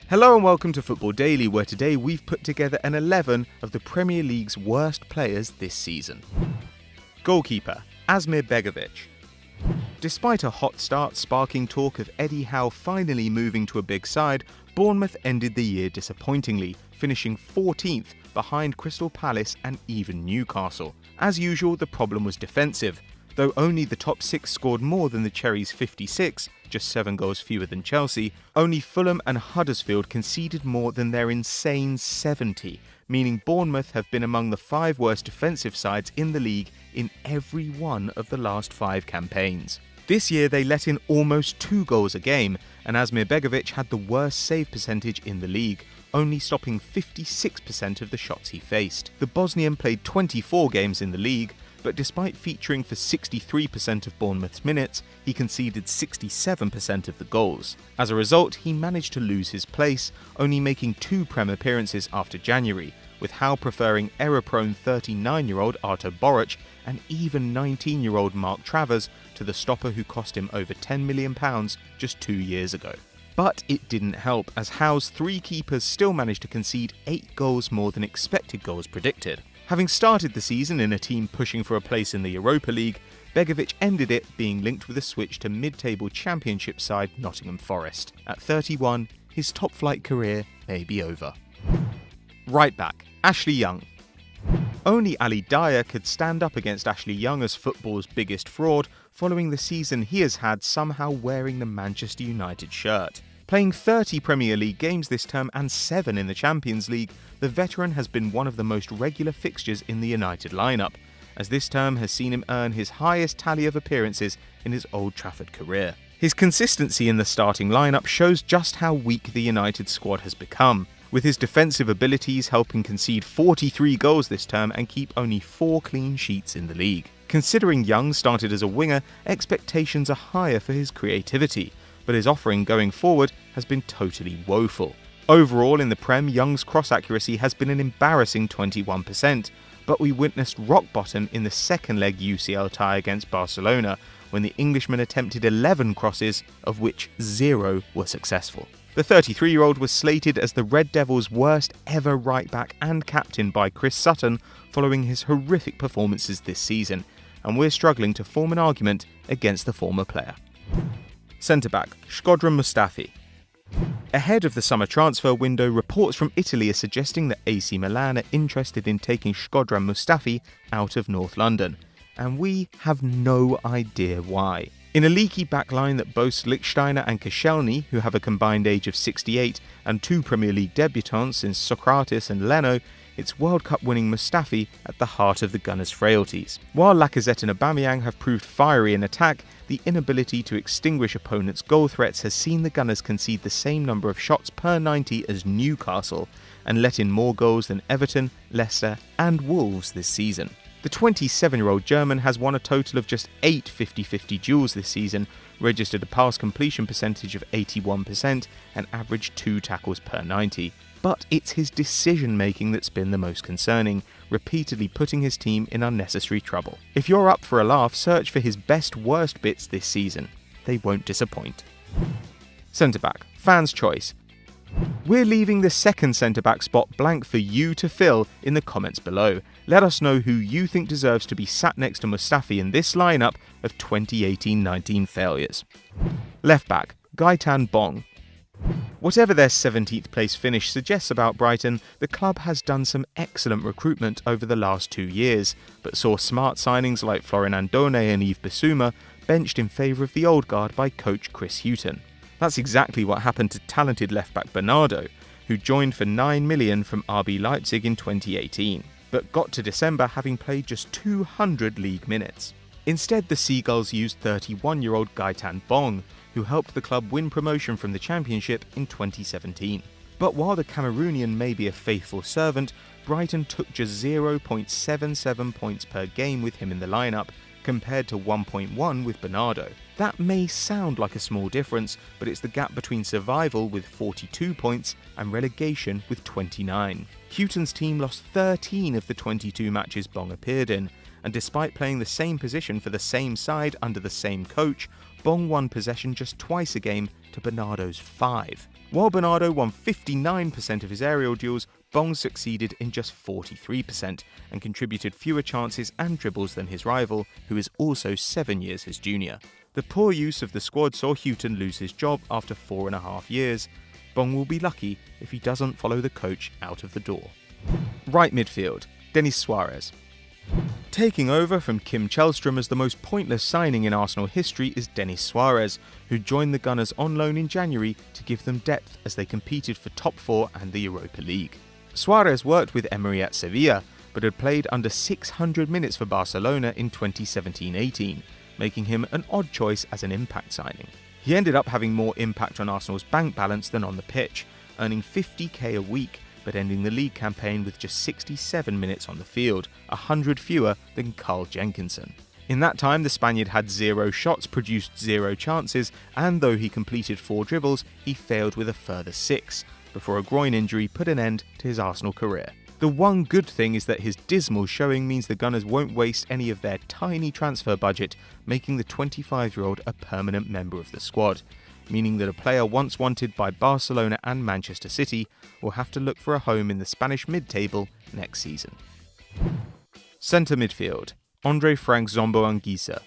Hello and welcome to Football Daily, where today we've put together an 11 of the Premier League's worst players this season. Goalkeeper, Asmir Begovic. Despite a hot start sparking talk of Eddie Howe finally moving to a big side, Bournemouth ended the year disappointingly, finishing 14th behind Crystal Palace and even Newcastle. As usual, the problem was defensive. Though only the top 6 scored more than the Cherries' 56, just 7 goals fewer than Chelsea, only Fulham and Huddersfield conceded more than their insane 70, meaning Bournemouth have been among the 5 worst defensive sides in the league in every one of the last 5 campaigns. This year they let in almost 2 goals a game, and Asmir Begovic had the worst save percentage in the league, only stopping 56% of the shots he faced. The Bosnian played 24 games in the league, but despite featuring for 63% of Bournemouth's minutes, he conceded 67% of the goals. As a result, he managed to lose his place, only making 2 Prem appearances after January, with Howe preferring error-prone 39-year-old Arto Boric and even 19-year-old Mark Travers to the stopper who cost him over £10 million just 2 years ago. But it didn't help, as Howe's 3 keepers still managed to concede 8 goals more than expected goals predicted. Having started the season in a team pushing for a place in the Europa League, Begovic ended it being linked with a switch to mid-table Championship side Nottingham Forest. At 31, his top-flight career may be over. Right back, Ashley Young. Only Ali Dyer could stand up against Ashley Young as football's biggest fraud, following the season he has had somehow wearing the Manchester United shirt. Playing 30 Premier League games this term and 7 in the Champions League, the veteran has been one of the most regular fixtures in the United lineup, as this term has seen him earn his highest tally of appearances in his Old Trafford career. His consistency in the starting lineup shows just how weak the United squad has become, with his defensive abilities helping concede 43 goals this term and keep only 4 clean sheets in the league. Considering Young started as a winger, expectations are higher for his creativity, but his offering going forward has been totally woeful. Overall in the Prem, Young's cross accuracy has been an embarrassing 21%, but we witnessed rock bottom in the second leg UCL tie against Barcelona, when the Englishman attempted 11 crosses, of which 0 were successful. The 33-year-old was slated as the Red Devils' worst ever right-back and captain by Chris Sutton following his horrific performances this season, and we're struggling to form an argument against the former player. Centre-back, Shkodran Mustafi. Ahead of the summer transfer window, reports from Italy are suggesting that AC Milan are interested in taking Shkodran Mustafi out of North London, and we have no idea why. In a leaky backline that boasts Lichtsteiner and Koscielny, who have a combined age of 68, and 2 Premier League debutants in Socrates and Leno, it's World Cup winning Mustafi at the heart of the Gunners' frailties. While Lacazette and Aubameyang have proved fiery in attack, the inability to extinguish opponents' goal threats has seen the Gunners concede the same number of shots per 90 as Newcastle, and let in more goals than Everton, Leicester and Wolves this season. The 27-year-old German has won a total of just 8 50-50 duels this season, registered a pass completion percentage of 81% and averaged 2 tackles per 90. But it's his decision-making that's been the most concerning, repeatedly putting his team in unnecessary trouble. If you're up for a laugh, search for his best-worst bits this season. They won't disappoint. Centre-back, fans' choice. We're leaving the second centre-back spot blank for you to fill in the comments below. Let us know who you think deserves to be sat next to Mustafi in this lineup of 2018-19 failures. Left-back, Gaetan Bong. Whatever their 17th place finish suggests about Brighton, the club has done some excellent recruitment over the last 2 years, but saw smart signings like Florin Andone and Yves Bissouma benched in favour of the old guard by coach Chris Hughton. That's exactly what happened to talented left-back Bernardo, who joined for $9 million from RB Leipzig in 2018, but got to December having played just 200 league minutes. Instead, the Seagulls used 31-year-old Gaetan Bong, who helped the club win promotion from the Championship in 2017. But while the Cameroonian may be a faithful servant, Brighton took just 0.77 points per game with him in the lineup, compared to 1.1 with Bernardo. That may sound like a small difference, but it's the gap between survival with 42 points and relegation with 29. Hughton's team lost 13 of the 22 matches Bong appeared in, and despite playing the same position for the same side under the same coach, Bong won possession just twice a game to Bernardo's 5. While Bernardo won 59% of his aerial duels, Bong succeeded in just 43% and contributed fewer chances and dribbles than his rival, who is also 7 years his junior. The poor use of the squad saw Houghton lose his job after 4.5 years. Bong will be lucky if he doesn't follow the coach out of the door. Right midfield, Denis Suarez. Taking over from Kim Källström as the most pointless signing in Arsenal history is Denis Suarez, who joined the Gunners on loan in January to give them depth as they competed for top 4 and the Europa League. Suarez worked with Emery at Sevilla, but had played under 600 minutes for Barcelona in 2017-18, making him an odd choice as an impact signing. He ended up having more impact on Arsenal's bank balance than on the pitch, earning 50k a week, but ending the league campaign with just 67 minutes on the field, 100 fewer than Carl Jenkinson. In that time, the Spaniard had 0 shots, produced 0 chances, and though he completed 4 dribbles, he failed with a further 6, before a groin injury put an end to his Arsenal career. The one good thing is that his dismal showing means the Gunners won't waste any of their tiny transfer budget, making the 25-year-old a permanent member of the squad, meaning that a player once wanted by Barcelona and Manchester City will have to look for a home in the Spanish mid-table next season. Centre midfield, Andre Frank Zombo Anguissa.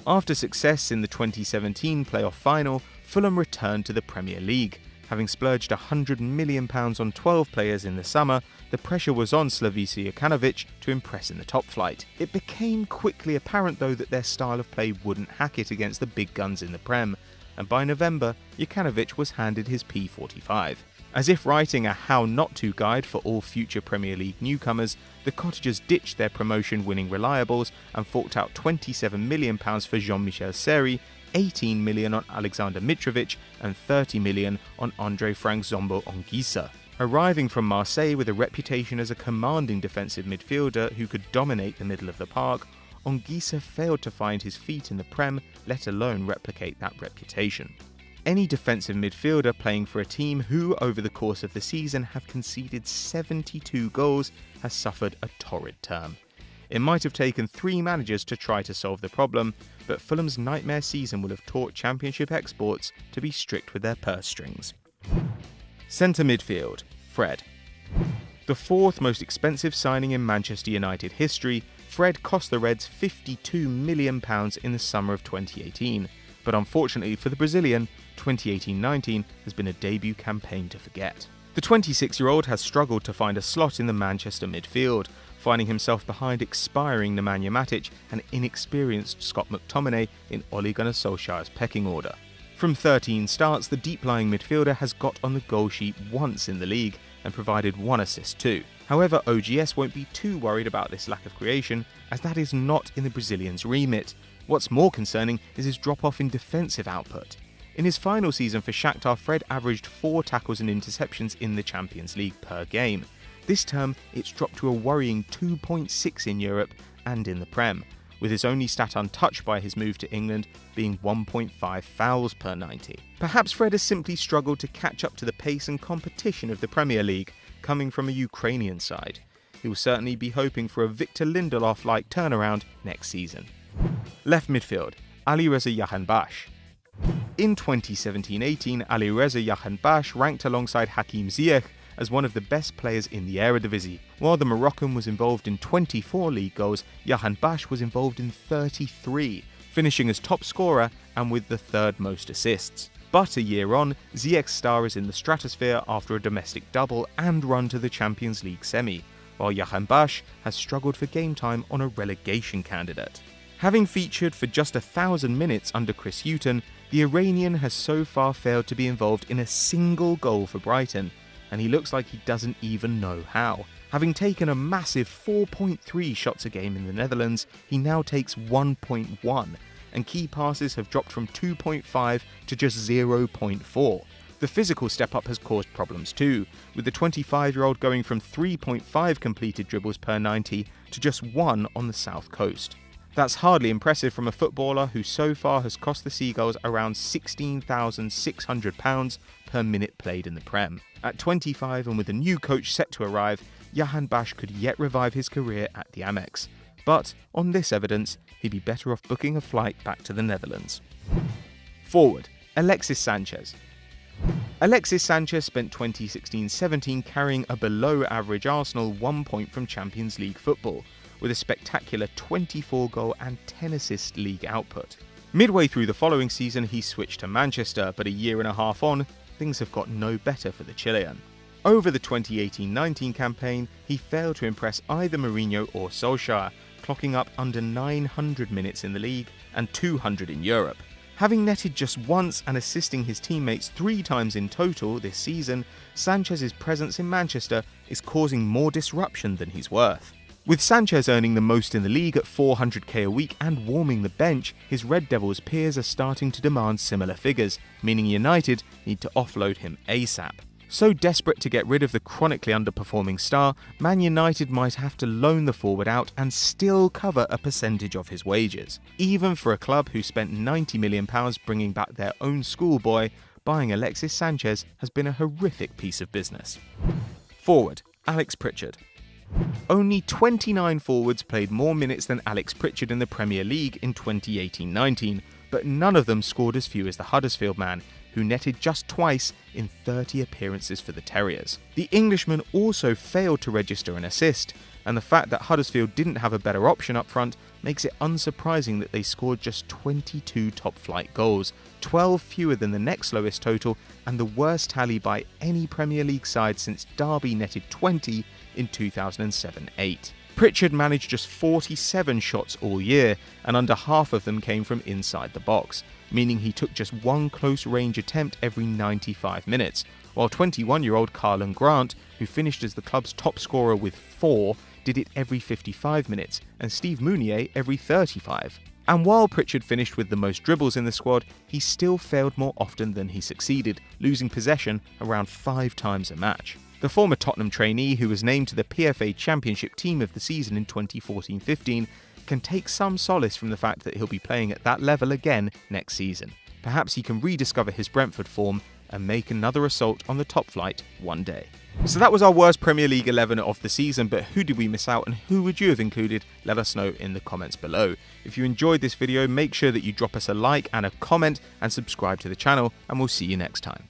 After success in the 2017 playoff final, Fulham returned to the Premier League. Having splurged £100 million on 12 players in the summer, the pressure was on Slavisa Jokanovic to impress in the top flight. It became quickly apparent though that their style of play wouldn't hack it against the big guns in the Prem, and by November, Jokanovic was handed his P45. As if writing a how not to guide for all future Premier League newcomers, the Cottagers ditched their promotion-winning reliables and forked out £27 million for Jean-Michel Seri, 18 million on Alexander Mitrovic and 30 million on Andre Frank Zombo Anguissa. Arriving from Marseille with a reputation as a commanding defensive midfielder who could dominate the middle of the park, Anguissa failed to find his feet in the Prem, let alone replicate that reputation. Any defensive midfielder playing for a team who, over the course of the season, have conceded 72 goals has suffered a torrid term. It might have taken 3 managers to try to solve the problem, but Fulham's nightmare season will have taught Championship exports to be strict with their purse strings. Centre midfield, Fred. The 4th most expensive signing in Manchester United history, Fred cost the Reds £52 million in the summer of 2018, but unfortunately for the Brazilian, 2018-19 has been a debut campaign to forget. The 26-year-old has struggled to find a slot in the Manchester midfield, finding himself behind expiring Nemanja Matic and inexperienced Scott McTominay in Ole Gunnar Solskjaer's pecking order. From 13 starts, the deep-lying midfielder has got on the goal sheet once in the league and provided 1 assist too. However, OGS won't be too worried about this lack of creation, as that is not in the Brazilian's remit. What's more concerning is his drop-off in defensive output. In his final season for Shakhtar, Fred averaged 4 tackles and interceptions in the Champions League per game. This term, it's dropped to a worrying 2.6 in Europe and in the Prem, with his only stat untouched by his move to England being 1.5 fouls per 90. Perhaps Fred has simply struggled to catch up to the pace and competition of the Premier League, coming from a Ukrainian side. He will certainly be hoping for a Victor Lindelof-like turnaround next season. Left midfield, Alireza Jahanbakhsh. In 2017-18, Alireza Jahanbakhsh ranked alongside Hakim Ziyech as one of the best players in the Eredivisie. While the Moroccan was involved in 24 league goals, Jahanbakhsh was involved in 33, finishing as top scorer and with the 3rd most assists. But a year on, Ziyech's star is in the stratosphere after a domestic double and run to the Champions League semi, while Jahanbakhsh has struggled for game time on a relegation candidate. Having featured for just 1,000 minutes under Chris Hughton, the Iranian has so far failed to be involved in a single goal for Brighton, and he looks like he doesn't even know how. Having taken a massive 4.3 shots a game in the Netherlands, he now takes 1.1, and key passes have dropped from 2.5 to just 0.4. The physical step-up has caused problems too, with the 25-year-old going from 3.5 completed dribbles per 90 to just 1 on the south coast. That's hardly impressive from a footballer who so far has cost the Seagulls around £16,600 per minute played in the Prem. At 25 and with a new coach set to arrive, Jahanbakhsh could yet revive his career at the Amex. But on this evidence, he'd be better off booking a flight back to the Netherlands. Forward, Alexis Sanchez. Alexis Sanchez spent 2016-17 carrying a below-average Arsenal 1 point from Champions League football, with a spectacular 24-goal and 10-assist league output. Midway through the following season, he switched to Manchester, but a year and a half on, things have got no better for the Chilean. Over the 2018-19 campaign, he failed to impress either Mourinho or Solskjaer, clocking up under 900 minutes in the league and 200 in Europe. Having netted just once and assisting his teammates 3 times in total this season, Sanchez's presence in Manchester is causing more disruption than he's worth. With Sanchez earning the most in the league at $400k a week and warming the bench, his Red Devils peers are starting to demand similar figures, meaning United need to offload him ASAP. So desperate to get rid of the chronically underperforming star, Man United might have to loan the forward out and still cover a percentage of his wages. Even for a club who spent £90 million bringing back their own schoolboy, buying Alexis Sanchez has been a horrific piece of business. Forward, Alex Pritchard. Only 29 forwards played more minutes than Alex Pritchard in the Premier League in 2018-19, but none of them scored as few as the Huddersfield man, who netted just twice in 30 appearances for the Terriers. The Englishman also failed to register an assist, and the fact that Huddersfield didn't have a better option up front makes it unsurprising that they scored just 22 top-flight goals, 12 fewer than the next lowest total, and the worst tally by any Premier League side since Derby netted 20 in 2007-8. Pritchard managed just 47 shots all year, and under half of them came from inside the box, meaning he took just 1 close-range attempt every 95 minutes, while 21-year-old Karlan Grant, who finished as the club's top scorer with 4, did it every 55 minutes, and Steve Mounier every 35. And while Pritchard finished with the most dribbles in the squad, he still failed more often than he succeeded, losing possession around 5 times a match. The former Tottenham trainee, who was named to the PFA Championship Team of the season in 2014-15, can take some solace from the fact that he'll be playing at that level again next season. Perhaps he can rediscover his Brentford form and make another assault on the top flight one day. So that was our worst Premier League 11 of the season, but who did we miss out and who would you have included? Let us know in the comments below. If you enjoyed this video, make sure that you drop us a like and a comment and subscribe to the channel, and we'll see you next time.